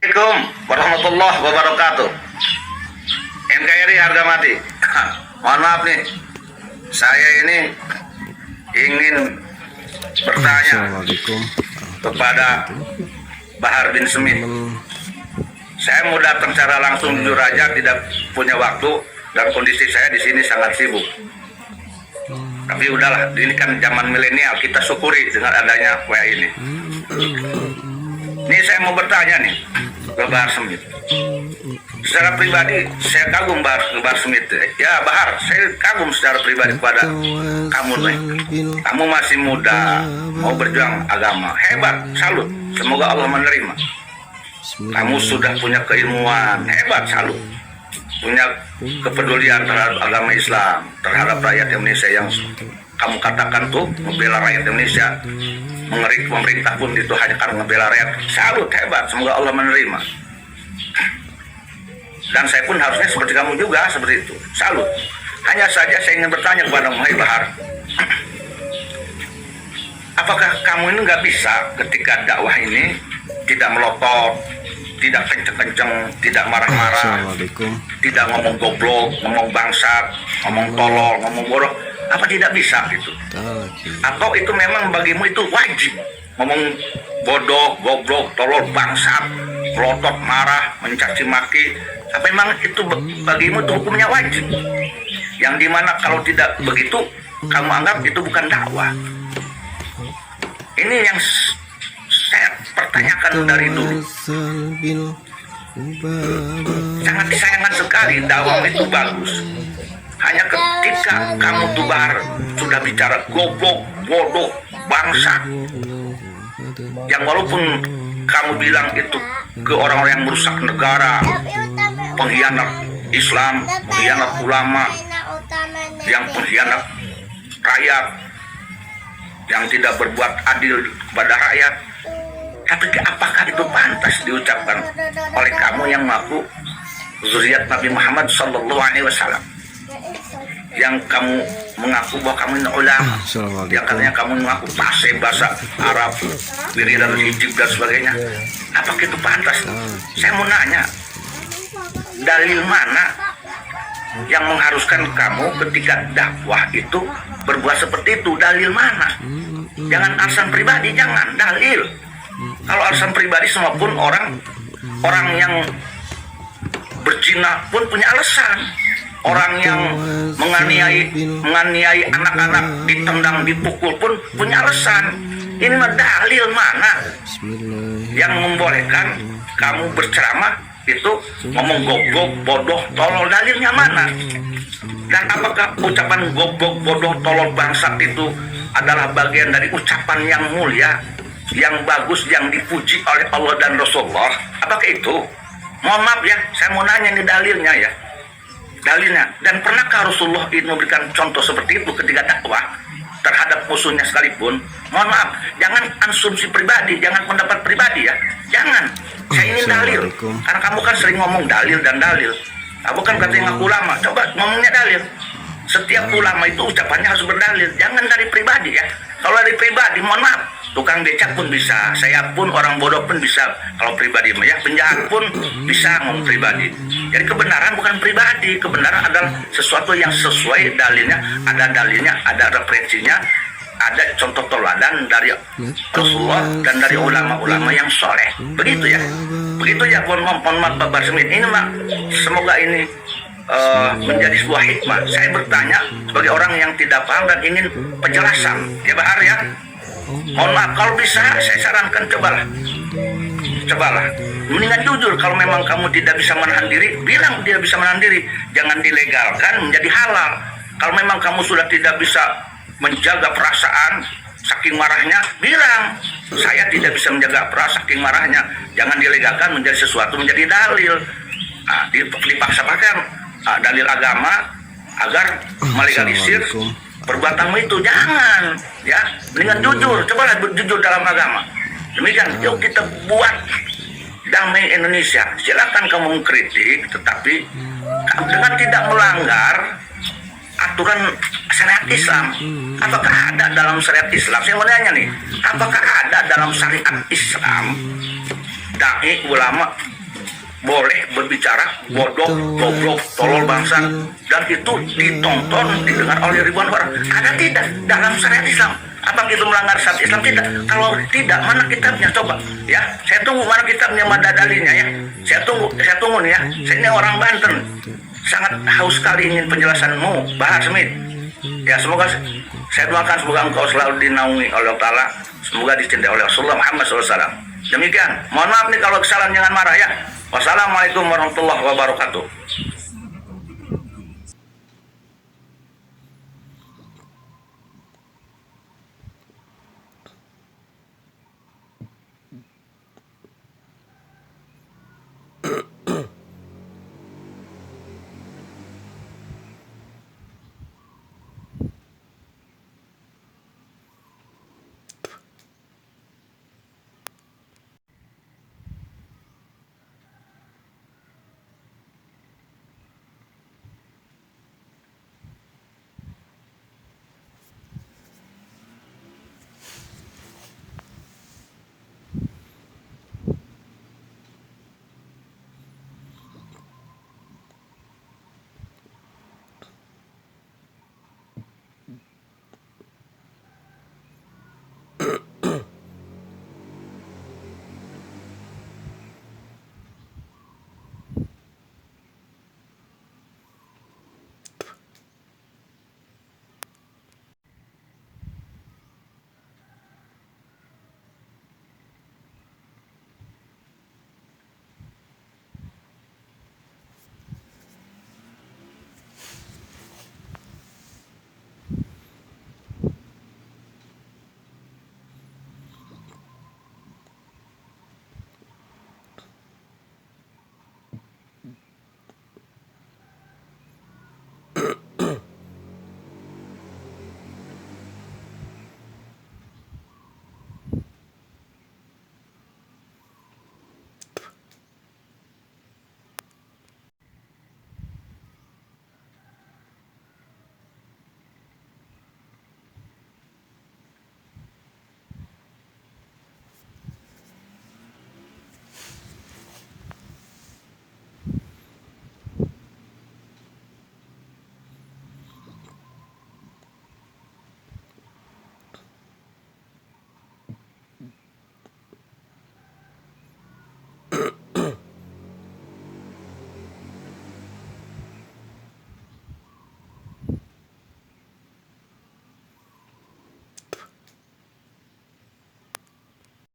Assalamualaikum warahmatullahi wabarakatuh. NKRI harga mati. Mohon maaf nih, saya ini ingin bertanya kepada Bahar bin Smith. Saya mau datang secara langsung, jujur aja tidak punya waktu dan kondisi saya di sini sangat sibuk. Tapi udahlah, ini kan zaman milenial, kita syukuri dengan adanya WA ini. Ini saya mau bertanya nih ke Bahar Smith. Secara pribadi saya kagum Bahar Smith. Ya Bahar, saya kagum secara pribadi kepada kamu nih. Kamu masih muda, mau berjuang agama, hebat, salut. Semoga Allah menerima. Kamu sudah punya keilmuan, hebat, salut. Punya kepedulian terhadap agama Islam, terhadap rakyat Indonesia yang kamu katakan tuh membela rakyat Indonesia. Mengeri pemerintah pun itu hanya karena membela rakyat. Salut, hebat, semoga Allah menerima. Dan saya pun harusnya seperti kamu juga, seperti itu. Salut. Hanya saja saya ingin bertanya kepada Bahar, apakah kamu ini nggak bisa ketika dakwah ini tidak melotot, tidak kenceng-kenceng, tidak marah-marah, tidak ngomong goblok, ngomong bangsat, ngomong tolol, ngomong bodoh, apa tidak bisa gitu? Atau itu memang bagimu itu wajib ngomong bodoh, goblok, tolol, bangsat, melotot, marah, mencaci maki? Apa memang itu bagimu itu hukumnya wajib? Yang dimana kalau tidak begitu, kamu anggap itu bukan dakwah. Ini yang saya pertanyakan dari dulu. Sangat disayangkan sekali, dakwah itu bagus. Hanya ketika kamu tuh Bahar sudah bicara goblok, bodoh, bangsa, yang walaupun kamu bilang itu ke orang-orang yang merusak negara, pengkhianat Islam, pengkhianat ulama, yang pengkhianat rakyat, yang tidak berbuat adil kepada rakyat. Tapi apakah itu pantas diucapkan oleh kamu yang mengaku zuriat Nabi Muhammad SAW, yang kamu mengaku bahwa kamu ini ulama, yang katanya kamu mengaku fasih bahasa Arab, wiridan hijab dan sebagainya? Apakah itu pantas? Saya mau nanya, dalil mana yang mengharuskan kamu ketika dakwah itu berbuat seperti itu? Dalil mana? Jangan alasan pribadi, jangan, dalil. Kalau alasan pribadi, semua pun orang yang berzina pun punya alasan. Orang yang menganiai anak-anak, ditendang, dipukul pun punya alasan. Ini mah dalil mana yang membolehkan kamu berceramah itu ngomong goblok, bodoh, tolol? Dalilnya mana? Dan apakah ucapan goblok, bodoh, tolol, bangsat itu adalah bagian dari ucapan yang mulia, yang bagus, yang dipuji oleh Allah dan Rasulullah? Apakah itu? Mohon maaf ya, saya mau nanya nih dalilnya ya. Dalilnya. Dan pernahkah Rasulullah itu memberikan contoh seperti itu ketika dakwah terhadap musuhnya sekalipun? Mohon maaf, jangan asumsi pribadi, jangan pendapat pribadi ya. Jangan. Saya ingin dalil. Karena kamu kan sering ngomong dalil dan dalil. Kamu kan katanya ngaku ulama, coba ngomongnya dalil. Setiap ulama itu ucapannya harus berdalil. Jangan dari pribadi ya. Kalau dari pribadi, mohon maaf, tukang becak pun bisa, saya pun orang bodoh pun bisa. Kalau pribadi ya, penjahat pun bisa ngomong pribadi. Jadi kebenaran bukan pribadi, kebenaran adalah sesuatu yang sesuai dalilnya, ada referensinya, ada contoh teladan dari Rasulullah dan dari ulama-ulama yang soleh. Begitu ya, mohon maaf Bahar Smith. Ini mak, semoga ini menjadi sebuah hikmah. Saya bertanya sebagai orang yang tidak paham dan ingin penjelasan ya Bahar ya. Mohon maaf, kalau bisa saya sarankan cobalah mendingan jujur. Kalau memang kamu tidak bisa menahan diri, bilang tidak bisa menahan diri, jangan dilegalkan menjadi halal. Kalau memang kamu sudah tidak bisa menjaga perasaan saking marahnya, bilang saya tidak bisa menjaga perasaan saking marahnya, jangan dilegalkan menjadi sesuatu menjadi dalil. Dipaksa pakai dalil agama agar melegalisir perbuatanmu itu. Jangan ya, mendingan jujur, cobalah jujur dalam agama. Demikian, yuk kita buat damai Indonesia. Silakan kamu mengkritik, tetapi dengan tidak melanggar aturan syariat Islam. Apakah ada dalam syariat Islam? Saya mau nanya nih, apakah ada dalam syariat Islam dai ulama boleh berbicara bodoh, goblok, tolol, bangsa, dan itu ditonton, didengar oleh ribuan orang. Ada tidak dalam syariat Islam? Apa itu melanggar syariat Islam? Tidak. Kalau tidak, mana kitabnya? Coba ya, saya tunggu mana kitabnya, mana dalilnya ya. Saya tunggu nih ya. Saya ini orang Banten, sangat haus sekali ingin penjelasanmu, Bahar Smith. Ya, semoga saya doakan semoga engkau selalu dinaungi oleh Allah Ta'ala, semoga dicintai oleh Rasulullah Muhammad SAW. Demikian, mohon maaf nih kalau kesalahan, jangan marah ya. Wassalamualaikum warahmatullahi wabarakatuh.